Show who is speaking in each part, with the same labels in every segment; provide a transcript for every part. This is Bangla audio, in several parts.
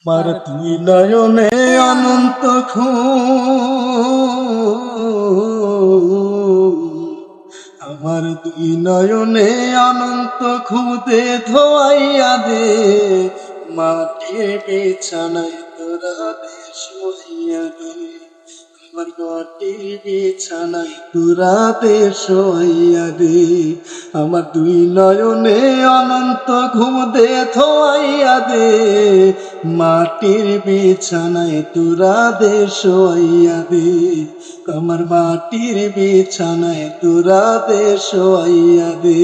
Speaker 1: আমার তুই নয়নে অনন্ত আমার দুই নয়নে অনন্ত খুদে ধোয়াইয়া দে মাটির বিছানায় তোরা দে শোয়াইয়া দে আমার মাটির বিছানায় তোরা দে শোয়াইয়া দে আমার দুই নয়নে অনন্ত ঘুমদে ধোয়াইয়া দে মাটির বিছানায় তোরা দে শোয়াইয়া দে আমার মাটির বিছানায় তোরা দে শোয়াইয়া দে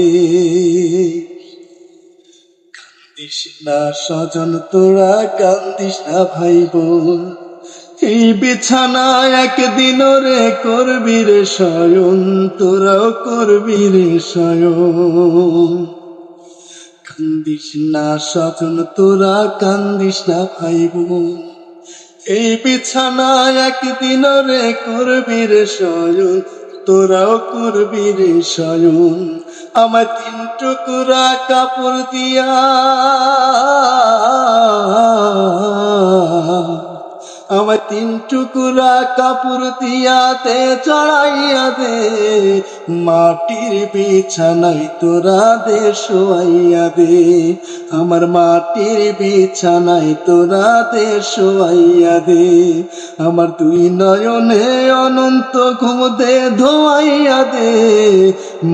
Speaker 1: কান্দিস না স্বজন তোরা কান্দিস না ভাই বোন এই বিছানায় একদিন রে করবি রে শয়ন তোরাও করবি রে শয়ন কান্দিস না স্বজন তোরা কান্দিস না ভাই বোন এই বিছানায় একদিন রে করবি রে শয়ন তোরাও করবি রে শয়ন আমার তিন টুকরা কাপড় দিয়া আমার তিন টুকরা কাপড় দিয়াতে চড়াইয়া দে মাটির বিছানায় তোরা দে শোয়াইয়া দে আমার মাটির বিছানায় তোরা দে শোয়াইয়া দে আমার দুই নয়নে অনন্ত ঘুম দে ধোয়াইয়া দে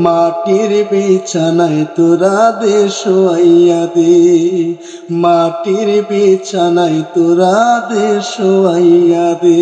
Speaker 1: মাটির বিছানায় তোরা দে শোয়াইয়া দে মাটির বিছানায় তোরা দে শোয়াইয়া দে